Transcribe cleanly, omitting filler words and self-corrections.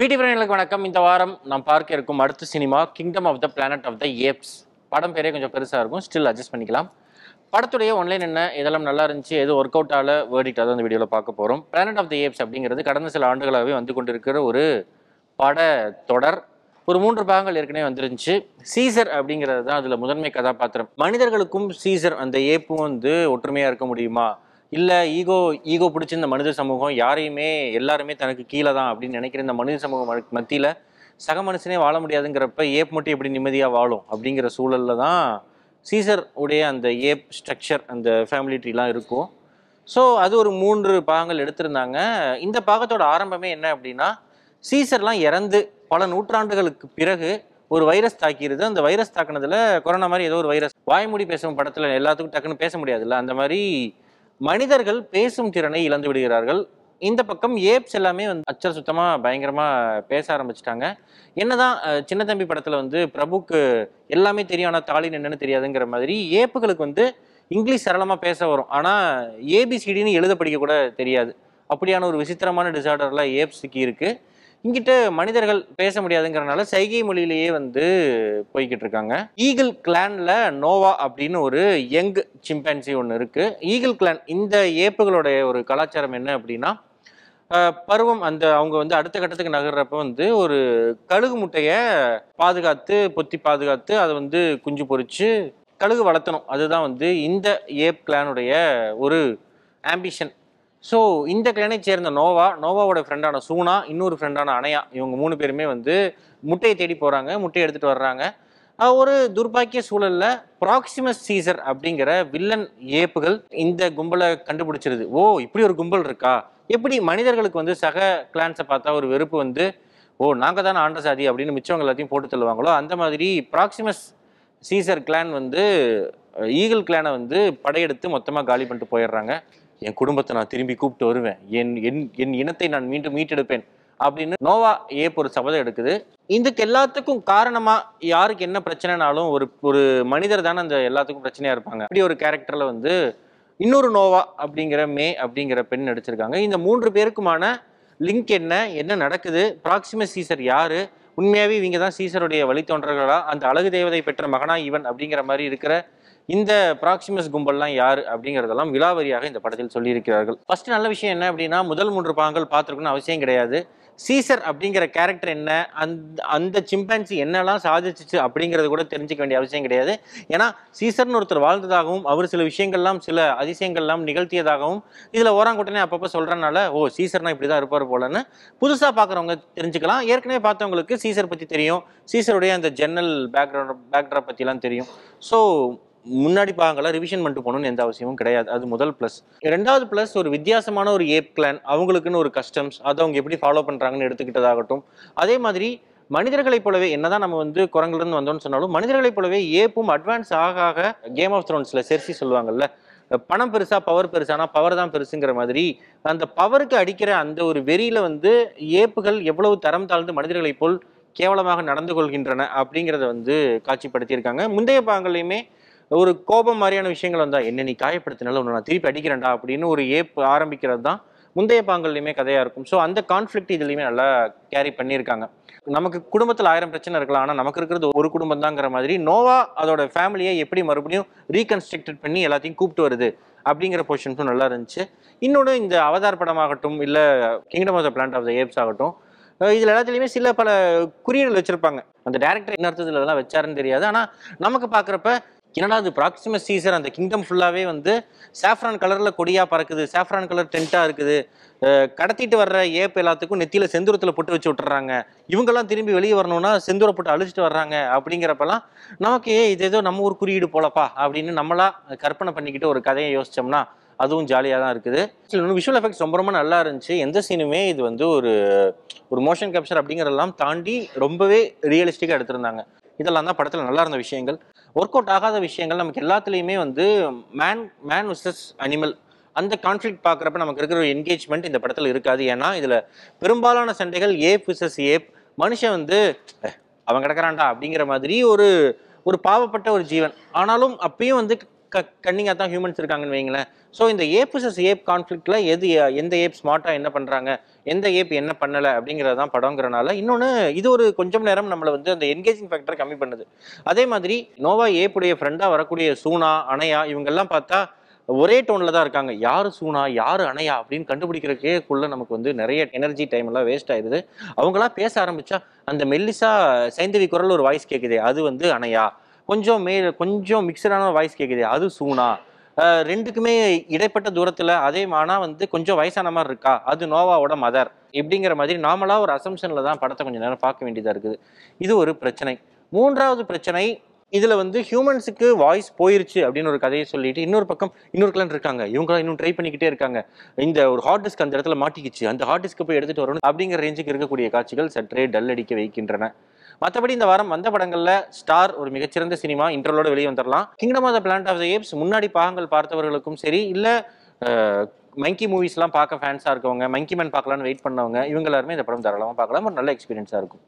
பிடி பிரேயர்களுக்கு வணக்கம். இந்த வாரம் நாம் பார்க்க இருக்கும் அடுத்த cinema Kingdom of the Planet of the Apes. படம் பேரே கொஞ்சம் பெருசாக இருக்கும், ஸ்டில் அட்ஜஸ்ட் பண்ணிக்கலாம். படத்துடைய ஒன்லைன் என்ன, இதெல்லாம் நல்லா இருந்துச்சு, எது ஒர்க் அவுட் ஆல வேர்டிக்ட் அதை அந்த வீடியோவில் பார்க்க போகிறோம். பிளானட் ஆஃப் த ஏப்ஸ் அப்படிங்கிறது கடந்த சில ஆண்டுகளாகவே வந்து கொண்டிருக்கிற ஒரு பட தொடர். ஒரு 3 பாகங்கள் ஏற்கனவே வந்துருந்துச்சு. சீசர் அப்படிங்கிறது தான் அதில் முதன்மை கதாபாத்திரம். மனிதர்களுக்கும் சீசர் அந்த ஏப்பும் வந்து ஒற்றுமையாக இருக்க முடியுமா, இல்லை ஈகோ பிடிச்சி இந்த மனித சமூகம் எல்லாருமே தனக்கு கீழே தான் அப்படின்னு நினைக்கிற இந்த மனித சமூகம் மத்தியில் சக மனுஷனே வாழ முடியாதுங்கிறப்ப ஏப் மட்டும் எப்படி நிம்மதியாக வாழும் அப்படிங்கிற சூழலில் தான் சீசர் உடைய அந்த ஏப் ஸ்ட்ரக்சர், அந்த ஃபேமிலி ட்ரீலாம் இருக்கும். ஸோ அது ஒரு 3 பாகங்கள் எடுத்திருந்தாங்க. இந்த பாகத்தோட ஆரம்பமே என்ன அப்படின்னா, சீசர்லாம் இறந்து பல நூற்றாண்டுகளுக்கு பிறகு ஒரு வைரஸ் தாக்கிடுது. அந்த வைரஸ் தாக்குனதுல கொரோனா மாதிரி ஏதோ ஒரு வைரஸ், வாய்மூடி பேசும் படத்தில் எல்லாத்துக்கும் டக்குன்னு பேச முடியாதுல்ல, அந்த மாதிரி மனிதர்கள் பேசும் திறனை இழந்து விடுகிறார்கள். இந்த பக்கம் ஏப்ஸ் எல்லாமே வந்து அச்சல் சுத்தமாக பயங்கரமாக பேச ஆரம்பிச்சிட்டாங்க. என்னதான் சின்ன தம்பி படத்தில் வந்து பிரபுக்கு எல்லாமே தெரியும் ஆனால் தாலின் என்னன்னு தெரியாதுங்கிற மாதிரி ஏப்புகளுக்கு வந்து இங்கிலீஷ் சரளமாக பேச வரும், ஆனால் ஏபிசிடின்னு எழுத படிக்க கூட தெரியாது. அப்படியான ஒரு விசித்திரமான டிசார்டர்லாம் ஏப்ஸுக்கு இருக்குது. இங்கிட்ட மனிதர்கள் பேச முடியாதுங்கிறனால சைகை மொழியிலேயே வந்து போய்கிட்டு இருக்காங்க. ஈகிள் கிளான்ல நோவா அப்படின்னு ஒரு யங் சிம்பான்சி ஒன்று இருக்கு. ஈகிள் கிளான் இந்த ஏப்புகளுடைய ஒரு கலாச்சாரம் என்ன அப்படின்னா, பருவம் அந்த அவங்க வந்து அடுத்த கட்டத்துக்கு நகர்றப்ப வந்து ஒரு கழுகு முட்டையை பொத்தி பாதுகாத்து அதை வந்து குஞ்சு பொறிச்சு கழுகு வளர்த்தணும். அதுதான் வந்து இந்த ஏப் கிளானுடைய ஒரு ஆம்பிஷன். ஸோ இந்த கிளானை சேர்ந்த நோவாவோட ஃப்ரெண்டான சூனா, இன்னொரு ஃப்ரெண்டான அனையா, இவங்க 3 பேருமே வந்து முட்டையை தேடி போகிறாங்க. முட்டையை எடுத்துகிட்டு வர்றாங்க. ஒரு துர்பாக்கிய சூழலில் ப்ராக்சிமஸ் சீசர் அப்படிங்கிற வில்லன் ஏப்புகள் இந்த கும்பலை கண்டுபிடிச்சிருது. ஓ, இப்படி ஒரு கும்பல் இருக்கா, எப்படி மனிதர்களுக்கு வந்து சக கிளான்ஸை பார்த்தா ஒரு வெறுப்பு வந்து, ஓ நாங்கள் தானே ஆண்ட சாதி அப்படின்னு மிச்சவங்க எல்லாத்தையும் போட்டு தள்ளுவாங்களோ, அந்த மாதிரி ப்ராக்சிமஸ் சீசர் கிளான் வந்து ஈகிள் கிளானை வந்து படையெடுத்து மொத்தமாக காலி பண்ணிட்டு போயிடுறாங்க. என் குடும்பத்தை நான் திரும்பி கூப்பிட்டு வருவேன், என் இனத்தை நான் மீண்டும் மீட்டெடுப்பேன் அப்படின்னு நோவா ஏப் ஒரு சபதம் எடுக்குது. இதுக்கு எல்லாத்துக்கும் காரணமா யாருக்கு என்ன பிரச்சனைனாலும் ஒரு மனிதர் தானே அந்த எல்லாத்துக்கும் பிரச்சனையா இருப்பாங்க. இப்படி ஒரு கேரக்டர்ல வந்து இன்னொரு நோவா அப்படிங்கிற அப்படிங்கிற பெண் நடிச்சிருக்காங்க. இந்த 3 பேருக்குமான லிங்க் என்ன நடக்குது, ப்ராக்சிமஸ் சீசர் யாரு, உண்மையாவே இவங்க தான் சீசருடைய வழித்தோன்றர்களா, அந்த அழகு தேவதை பெற்ற மகனா இவன் அப்படிங்கிற மாதிரி இருக்கிற இந்த ப்ராக்சிமஸ் கும்பல்லாம் யாரு அப்படிங்கிறதெல்லாம் விலாவரியாக இந்த படத்தில் சொல்லியிருக்கிறார்கள். ஃபர்ஸ்ட் நல்ல விஷயம் என்ன அப்படின்னா, முதல் 3 பாகங்கள் பார்த்துருக்கணும்னு அவசியம் கிடையாது. சீசர் அப்படிங்கிற கேரக்டர் என்ன, அந்த சிம்பான்சி என்னெல்லாம் சாதிச்சிச்சு அப்படிங்கிறது கூட தெரிஞ்சுக்க வேண்டிய அவசியம் கிடையாது. ஏன்னா சீசர்னு ஒருத்தர் வாழ்ந்ததாகவும் அவர் சில விஷயங்கள்லாம் சில அதிசயங்கள்லாம் நிகழ்த்தியதாகவும் இதில் ஓராங்கூட்டனே அப்பப்போ சொல்கிறனால, ஓ சீசர்னா இப்படி தான் இருப்பார் போலன்னு புதுசாக பார்க்குறவங்க தெரிஞ்சுக்கலாம். ஏற்கனவே பார்த்தவங்களுக்கு சீசர் பற்றி தெரியும், சீசருடைய அந்த ஜெனரல் பேக்ட்ராப் பற்றிலாம் தெரியும். ஸோ முன்னாடி பாகங்களை ரிவிஷன் பண்ணிட்டு போகணும்னு எந்த அவசியமும் கிடையாது. அது முதல் ப்ளஸ். 2வது ப்ளஸ், ஒரு வித்தியாசமான ஒரு ஏப் கிளான், அவங்களுக்குன்னு ஒரு கஸ்டம்ஸ், அதை அவங்க எப்படி ஃபாலோ பண்ணுறாங்கன்னு எடுத்துக்கிட்டதாகட்டும். அதே மாதிரி மனிதர்களைப் போலவே என்னதான் நம்ம வந்து குரங்குலேருந்து வந்தோம்னு சொன்னாலும் மனிதர்களைப் போலவே ஏப்பும் அட்வான்ஸ் ஆக கேம் ஆஃப் த்ரோன்ஸில் செர்சி சொல்லுவாங்கல்ல, பணம் பெருசா பவர் பெருசானா பவர் தான் பெருசுங்கிற மாதிரி அந்த பவருக்கு அடிக்கிற அந்த ஒரு வெறியில வந்து ஏப்புகள் எவ்வளவு தரம் தாழ்ந்து மனிதர்களைப் போல் கேவலமாக நடந்து கொள்கின்றன அப்படிங்கிறத வந்து காட்சிப்படுத்தியிருக்காங்க. முந்தைய பாகங்களையுமே ஒரு கோபம் மாதிரியான விஷயங்கள் வந்தா, என்ன நீ காயப்படுத்தினால உன்னை நான் திருப்பி அடிக்கிறேன்டா அப்படின்னு ஒரு ஏப் ஆரம்பிக்கிறது தான் முந்தைய பாகங்கள்லையுமே கதையா இருக்கும். ஸோ அந்த கான்ஃப்ளிக்ட் இதுலையுமே நல்லா கேரி பண்ணியிருக்காங்க. நமக்கு குடும்பத்தில் 1000 பிரச்சனை இருக்கலாம், ஆனால் நமக்கு இருக்கிறது ஒரு குடும்பம் தாங்கிற மாதிரி நோவா அதோட ஃபேமிலியை எப்படி மறுபடியும் ரீகன்ஸ்ட்ரக்ட் பண்ணி எல்லாத்தையும் கூப்பிட்டு வருது அப்படிங்கிற பொசிஷன்ஸும் நல்லா இருந்துச்சு. இன்னொன்று, இந்த அவதார் படமாகட்டும் இல்லை Kingdom of the Planet of the Apes ஆகட்டும், இதில் எல்லாத்துலேயுமே பல குறியீடுகள் வச்சிருப்பாங்க. அந்த டேரக்டர் என்ன அர்த்தத்தில் இதெல்லாம் வச்சாருன்னு தெரியாது. ஆனால் நமக்கு பார்க்குறப்ப என்னடா அது ப்ராக்சிமஸ் சீசர் அந்த கிங்டம் ஃபுல்லாகவே வந்து சாஃப்ரான் கலரில் கொடியாக பறக்குது, சாஃப்ரான் கலர் டென்ட்டாக இருக்குது, கடத்திட்டு வர்ற ஏப் எல்லாத்துக்கும் நெத்தியில் செந்தூரத்தில் போட்டு வச்சு விட்டுறாங்க, இவங்கெல்லாம் திரும்பி வெளியே வரணும்னா செந்தூரை போட்டு அழிச்சிட்டு வர்றாங்க அப்படிங்கிறப்பெல்லாம் நமக்கு இது ஏதோ நம்ம ஒரு குறியீடு போலப்பா அப்படின்னு நம்மளா கற்பனை பண்ணிக்கிட்டு ஒரு கதையை யோசிச்சோம்னா அதுவும் ஜாலியாக தான் இருக்குது. இன்னும் விஷுவல் எஃபெக்ட்ஸ் ரொம்ப நல்லா இருந்துச்சு. எந்த சீனுமே இது வந்து ஒரு மோஷன் கேப்சர் அப்படிங்கிறதெல்லாம் தாண்டி ரொம்பவே ரியலிஸ்டிக்காக எடுத்திருந்தாங்க. இதெல்லாம் தான் படத்தில் நல்லா இருந்த விஷயங்கள். ஒர்க் அவுட் ஆகாத விஷயங்கள் நமக்கு எல்லாத்துலேயுமே வந்து மேன் விசஸ் அனிமல் அந்த கான்ஃப்ளிக்ட் பார்க்குறப்ப நமக்கு இருக்கிற ஒரு என்கேஜ்மெண்ட் இந்த படத்தில் இருக்காது. ஏன்னா இதில் பெரும்பாலான சண்டைகள் ஏப் விசஸ் ஏப், மனுஷன் வந்து அவன் கிடக்கிறான்டா அப்படிங்கிற மாதிரி ஒரு பாவப்பட்ட ஒரு ஜீவன், ஆனாலும் அப்பயும் வந்து கன்னிங்காக தான் ஹியூமன்ஸ் இருக்காங்கன்னு வைங்களேன். ஸோ இந்த ஏப் vs ஏப் கான்ஃப்ளிக்ட்ல எந்த ஏப் ஸ்மார்ட்டாக என்ன பண்ணுறாங்க, எந்த ஏப் என்ன பண்ணலை அப்படிங்கிறது தான் படங்கிறனால. இன்னொன்று, இது ஒரு கொஞ்சம் நேரம் நம்மளை வந்து அந்த என்கேஜிங் ஃபேக்டரை கம்மி பண்ணுது. அதே மாதிரி நோவா ஏப்புடைய ஃப்ரெண்டாக வரக்கூடிய சூனா, அணையா இவங்கெல்லாம் பார்த்தா ஒரே டோனில் தான் இருக்காங்க. யார் சூனா யார் அணையா அப்படின்னு கண்டுபிடிக்கிறதுக்குள்ள நமக்கு வந்து நிறைய எனர்ஜி டைம் எல்லாம் வேஸ்ட் ஆயிடுது. அவங்களாம் பேச ஆரம்பிச்சா அந்த மெல்லிசா சைந்தவி குரல் ஒரு வாய்ஸ் கேட்குதே அது வந்து அணையா, கொஞ்சம் மிக்சடான வாய்ஸ் கேட்குதே அது சூனா, ரெண்டுக்குமே இடைப்பட்ட தூரத்துல அதே ஆனா வந்து கொஞ்சம் வயசான மாதிரி இருக்கா அது நோவாவோட மதர். இப்படிங்கிற மாதிரி நார்மலா ஒரு அசம்ஷன்ல தான் படத்தை கொஞ்சம் நேரம் பார்க்க வேண்டியதா இருக்குது. இது ஒரு பிரச்சனை. மூன்றாவது பிரச்சனை, இதுல வந்து ஹியூமன்ஸுக்கு வாய்ஸ் போயிருச்சு அப்படின்னு ஒரு கதையை சொல்லிட்டு இன்னொரு பக்கம் இன்னொரு கிளான் இருக்காங்க, இவங்க இன்னும் ட்ரை பண்ணிக்கிட்டே இருக்காங்க. இந்த ஒரு ஹார்ட் டிஸ்க் அந்த இடத்துல மாட்டிக்கிச்சு, அந்த ஹார்ட் டிஸ்க்கு போய் எடுத்துட்டு வரணும் அப்படிங்கிற ரேஞ்சுக்கு இருக்கக்கூடிய காட்சிகள் சற்றே டல் அடிக்க வைக்கின்றன. மற்றபடி இந்த வாரம் வந்த படங்கள்ல ஸ்டார் ஒரு மிகச்சிறந்த சினிமா, இன்டர்வலோட வெளியே வந்துடலாம். Kingdom of the Planet of the Apes முன்னாடி பாகங்கள் பார்த்தவர்களுக்கும் சரி, இல்ல மங்கி மூவிஸ்லாம் பார்க்க ஃபேன்ஸாக இருக்கவங்க, மங்கி மேன் பார்க்கலான்னு வெயிட் பண்ணவங்க, இவங்க எல்லாருமே இந்த படம் தாராளமாக பார்க்கலாம். ஒரு நல்ல எக்ஸ்பீரியன்ஸாக இருக்கும்.